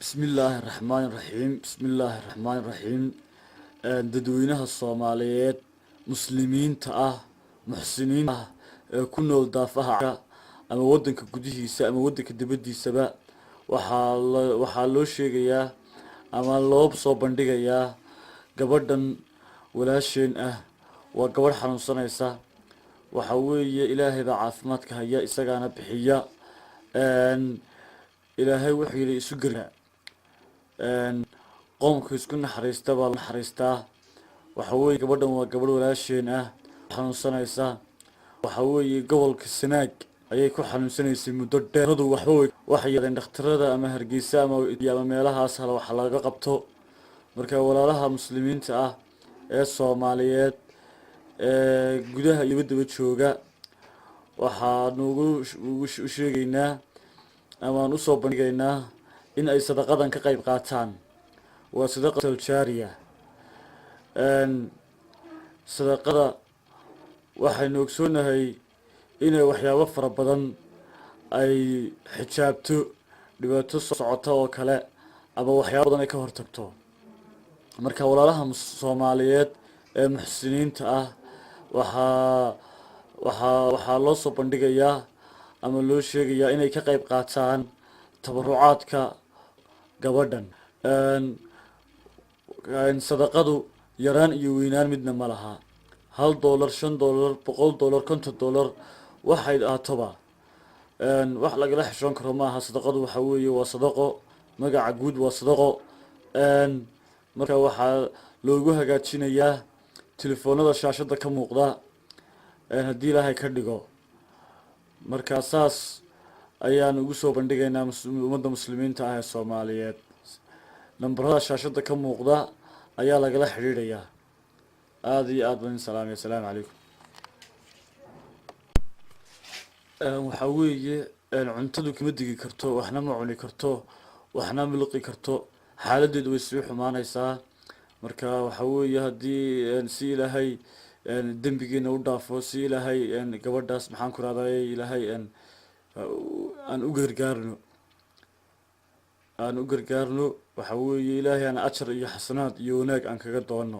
بسم الله الرحمن الرحيم بسم الله الرحمن الرحيم dadweynaha Soomaaliyeed muslimiinta ah muxsiniin ah ku nool daafaha ama wadanka gudihiisa ama wadanka dibadiisaba waxa loo sheegayaa ama loo soo bandhigayaa gabadhan walaasheen ah waa gabadh xanuunsanaysa waxa weeye Ilaahay baa caafimaadka haya isagaana bixiya Ilaahay wuxuu yiri isu gargaar qoomka isku naxariista baa naxariistaa waxa weeye gabadhan waa gabadh walaasheen ah xanuunsanaysa waxa weeye gobolka Sanaag ayay ku xanuunsanaysay muddo dheer waxay yadeen dhakhtarada ama Hargeysa ama meelahaas waxa laga qabto marka walaalaha muslimiinta ah ee Soomaaliyeed gudaha iyo dibadda jooga waxaan ugu sheegaynaa ama aan u soo bandhigaynaa in ay sadaqadan ka qayb qaataan waa sadaqatul jaariya sadaqada waxaynu ogsoonahay inay waxyaabo fara badan ay xijaabto dhibaato socota oo kale ama waxyaabo badan ay ka hortagto marka walaalaha Soomaaliyeed ee muxsiniinta ah waxa loo soo bandhigayaa ama loo sheegayaa inay ka qayb qaataan tabarucaadka gabadhan sadaqadu yaraan iyo weynaan midna ma laha $1 $5 $100 $50 waxay aatoba wax laga xishoon karo maaha sadaqadu waxa weeye waa sadaqo magaca guud waa sadaqo marka waxa loogu hagaajinayaa telefoonada shaashada ka muuqda hadii Ilaahay ka dhigo marka saas ayaan ugu soo bandhigaynaa ummadda muslimiinta ah ee Soomaaliyeed nambarada shaashada ka muuqda ayaa lagala xiriirayaa aad iyo aad baan salaamay assalaamu calaykum waxa weeye cuntadu kuma digi karto waxna ma cuni karto waxna ma liqi karto xaaladeedu way sii xumaanaysaa marka waxa weeye hadii si Ilaahay dambigeena u dhaafo si Ilaahay gabadhaas maxaan ku raadayay Ilaahay aan u gargaarno waxa weeye Ilaahay aan ajar iyo xasanaad iyo wanaag aan kaga doono